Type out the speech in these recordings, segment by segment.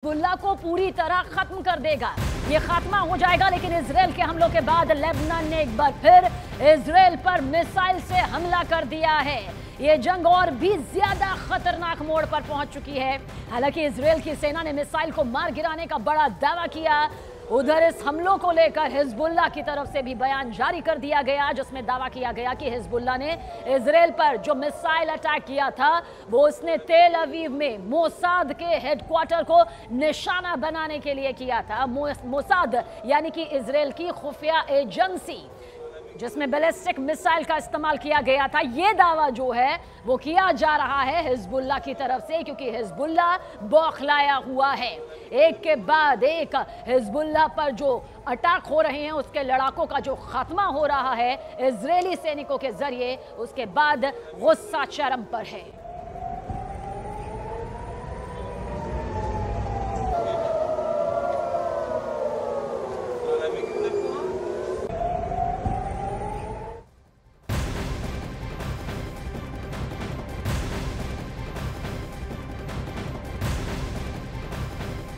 Hezbollah को पूरी तरह खत्म कर देगा। ये खात्मा हो जाएगा, लेकिन इजराइल के हमलों के बाद लेबनान ने एक बार फिर इजराइल पर मिसाइल से हमला कर दिया है। ये जंग और भी ज्यादा खतरनाक मोड़ पर पहुंच चुकी है। हालांकि इजराइल की सेना ने मिसाइल को मार गिराने का बड़ा दावा किया। उधर इस हमलों को लेकर हिजबुल्लाह की तरफ से भी बयान जारी कर दिया गया, जिसमें दावा किया गया कि हिजबुल्लाह ने इजराइल पर जो मिसाइल अटैक किया था वो उसने तेल अवीव में मोसाद के हेडक्वार्टर को निशाना बनाने के लिए किया था। मोसाद यानी कि इजराइल की खुफिया एजेंसी, जिसमें बैलिस्टिक मिसाइल का इस्तेमाल किया गया था। ये दावा जो है वो किया जा रहा है हिजबुल्लाह की तरफ से, क्योंकि हिजबुल्लाह बौखलाया हुआ है। एक के बाद एक हिजबुल्लाह पर जो अटैक हो रहे हैं, उसके लड़ाकों का जो खात्मा हो रहा है इजरायली सैनिकों के जरिए, उसके बाद गुस्सा चरम पर है।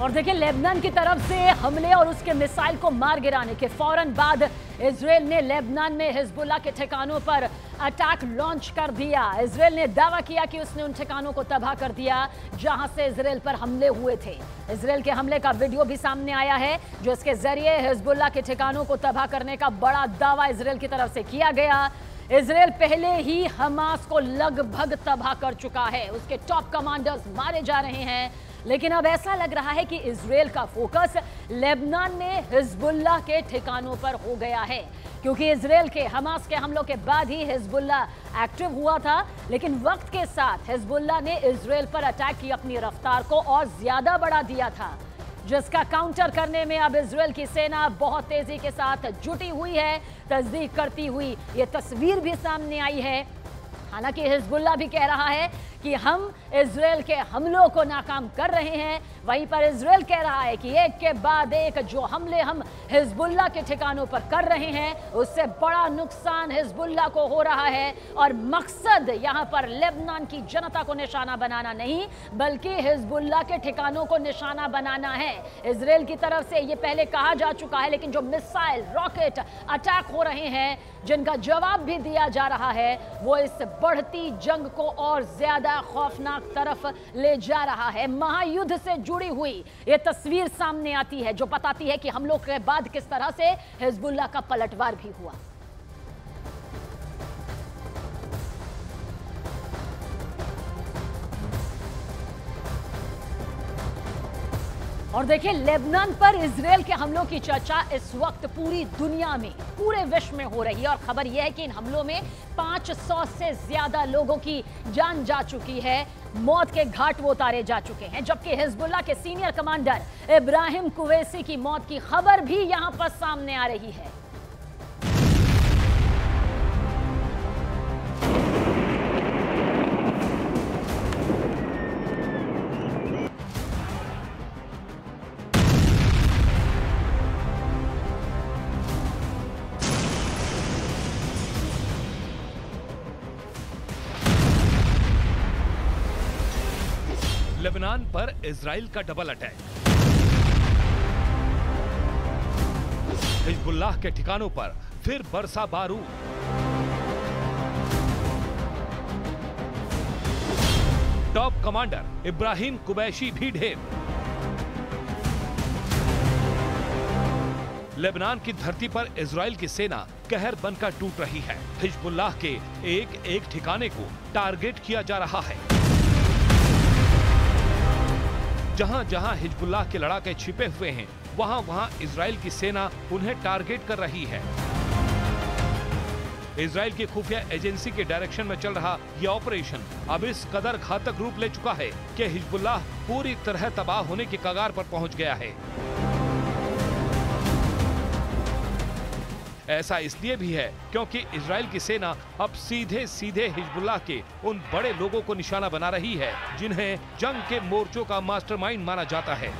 और देखिए, लेबनान की तरफ से हमले और उसके मिसाइल को मार गिराने के फौरन बाद इजराइल ने लेबनान में हिजबुल्लाह के ठिकानों पर अटैक लॉन्च कर दिया। इजराइल ने दावा किया कि उसने उन ठिकानों को तबाह कर दिया जहां से इजराइल पर हमले हुए थे। इजराइल के हमले का वीडियो भी सामने आया है, जो इसके जरिए हिजबुल्लाह के ठिकानों को तबाह करने का बड़ा दावा इजराइल की तरफ से किया गया। इजराइल पहले ही हमास को लगभग तबाह कर चुका है, उसके टॉप कमांडर्स मारे जा रहे हैं। लेकिन अब ऐसा लग रहा है कि इजराइल का फोकस लेबनान में हिजबुल्लाह के ठिकानों पर हो गया है, क्योंकि इजराइल के हमास के हमलों के बाद ही हिजबुल्लाह एक्टिव हुआ था। लेकिन वक्त के साथ हिजबुल्लाह ने इजराइल पर अटैक की अपनी रफ्तार को और ज्यादा बढ़ा दिया था, जिसका काउंटर करने में अब इजराइल की सेना बहुत तेजी के साथ जुटी हुई है। तस्दीक करती हुई ये तस्वीर भी सामने आई है। हालांकि हिजबुल्लाह भी कह रहा है कि हम इजराइल के हमलों को नाकाम कर रहे हैं, वहीं पर इजराइल कह रहा है कि एक के बाद एक जो हमले हम हिजबुल्लाह के ठिकानों पर कर रहे हैं, उससे बड़ा नुकसान हिजबुल्लाह को हो रहा है। और मकसद यहां पर लेबनान की जनता को निशाना बनाना नहीं, बल्कि हिजबुल्लाह के ठिकानों को निशाना बनाना है। इजराइल की तरफ से ये पहले कहा जा चुका है, लेकिन जो मिसाइल रॉकेट अटैक हो रहे हैं, जिनका जवाब भी दिया जा रहा है, वो इस बढ़ती जंग को और ज्यादा खौफनाक तरफ ले जा रहा है। महायुद्ध से जुड़ी हुई ये तस्वीर सामने आती है, जो बताती है कि हमलों के बाद किस तरह से हिजबुल्लाह का पलटवार भी हुआ। और देखिए, लेबनान पर इजराइल के हमलों की चर्चा इस वक्त पूरी दुनिया में, पूरे विश्व में हो रही है। और खबर यह है कि इन हमलों में 500 से ज्यादा लोगों की जान जा चुकी है, मौत के घाट वो उतारे जा चुके हैं। जबकि हिजबुल्लाह के सीनियर कमांडर इब्राहिम कुवैसी की मौत की खबर भी यहां पर सामने आ रही है। लेबनान पर इजराइल का डबल अटैक, हिजबुल्लाह के ठिकानों पर फिर बरसा बारूद। टॉप कमांडर इब्राहिम कुवैसी भी ढेर। लेबनान की धरती पर इजराइल की सेना कहर बनकर टूट रही है। हिजबुल्लाह के एक एक ठिकाने को टारगेट किया जा रहा है। जहां जहां हिजबुल्लाह के लड़ाके छिपे हुए हैं, वहां वहां इजराइल की सेना उन्हें टारगेट कर रही है। इजराइल की खुफिया एजेंसी के डायरेक्शन में चल रहा यह ऑपरेशन अब इस कदर घातक रूप ले चुका है कि हिजबुल्लाह पूरी तरह तबाह होने की कगार पर पहुंच गया है। ऐसा इसलिए भी है क्योंकि इजराइल की सेना अब सीधे सीधे हिजबुल्लाह के उन बड़े लोगों को निशाना बना रही है, जिन्हें जंग के मोर्चों का मास्टरमाइंड माना जाता है।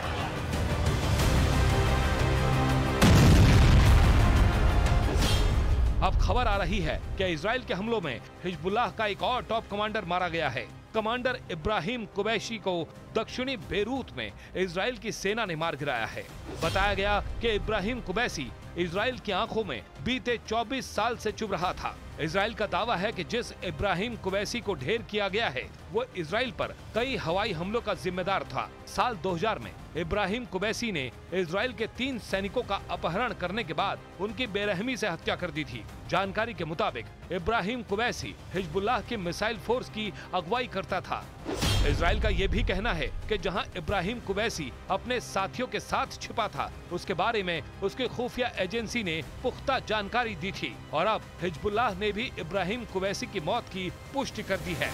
अब खबर आ रही है कि इजराइल के हमलों में हिजबुल्लाह का एक और टॉप कमांडर मारा गया है। कमांडर इब्राहिम कुवैसी को दक्षिणी बेरूत में इजराइल की सेना ने मार गिराया है। बताया गया कि इब्राहिम कुबैसी इजराइल की आंखों में बीते 24 साल से चुभ रहा था। इजराइल का दावा है कि जिस इब्राहिम कुबैसी को ढेर किया गया है वो इजराइल पर कई हवाई हमलों का जिम्मेदार था। साल 2000 में इब्राहिम कुबैसी ने इजराइल के 3 सैनिकों का अपहरण करने के बाद उनकी बेरहमी से हत्या कर दी थी। जानकारी के मुताबिक इब्राहिम कुबैसी हिजबुल्लाह की मिसाइल फोर्स की अगुवाई करता था। इजराइल का ये भी कहना है कि जहां इब्राहिम कुबैसी अपने साथियों के साथ छिपा था, उसके बारे में उसकी खुफिया एजेंसी ने पुख्ता जानकारी दी थी और अब हिजबुल्लाह ने भी इब्राहिम कुबैसी की मौत की पुष्टि कर दी है।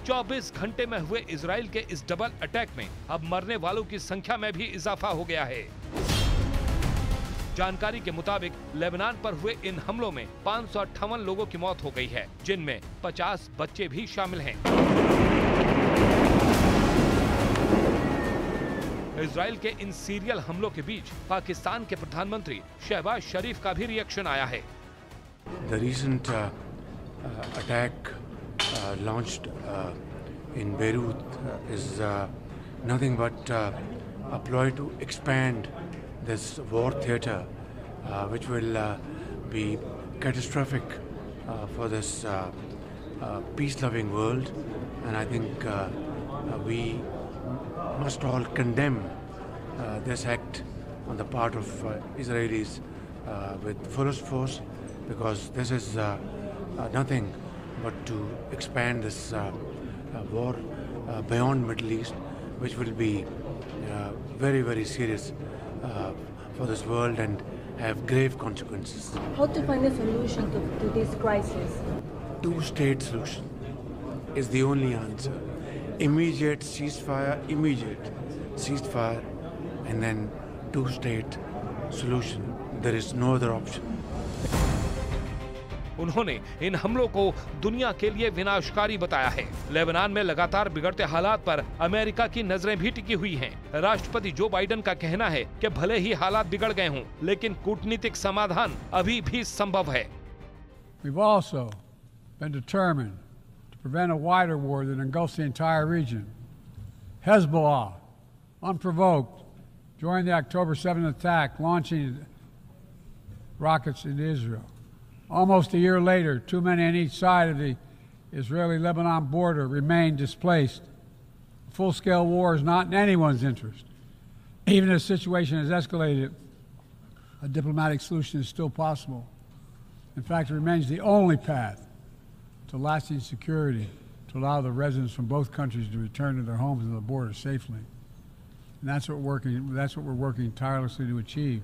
24 घंटे में हुए इजराइल के इस डबल अटैक में अब मरने वालों की संख्या में भी इजाफा हो गया है। जानकारी के मुताबिक लेबनान पर हुए इन हमलों में 558 लोगों की मौत हो गई है, जिनमें 50 बच्चे भी शामिल हैं। इजराइल के इन सीरियल हमलों के बीच पाकिस्तान के प्रधानमंत्री शहबाज शरीफ का भी रिएक्शन आया है। The recent attack launched in Beirut is nothing but a ploy to expand this war theater, which will be catastrophic for this peace-loving world, and I think we must all condemn this act on the part of Israelis with fullest force, because this is nothing but to expand this war beyond Middle East, which will be very, very serious for this world and have grave consequences. How to find a solution to this crisis? Two-state solution is the only answer. Immediate ceasefire, and then two-state solution. There is no other option. उन्होंने इन हमलों को दुनिया के लिए विनाशकारी बताया है। Lebanon में लगातार बिगड़ते हालात पर अमेरिका की नजरें भी टिकी हुई हैं। राष्ट्रपति जो बाइडेन का कहना है कि भले ही हालात बिगड़ गए हों, लेकिन कूटनीतिक समाधान अभी भी संभव है। We've also been determined to prevent a wider war that engulfs the entire region. Hezbollah, unprovoked, joined the October 7th attack, launching rockets into Israel. Almost a year later, too many on each side of the Israeli-Lebanon border remain displaced. A full-scale war is not in anyone's interest. Even if the situation has escalated, a diplomatic solution is still possible. In fact, it remains the only path to lasting security to allow the residents from both countries to return to their homes and the border safely. And that's what we're working tirelessly to achieve.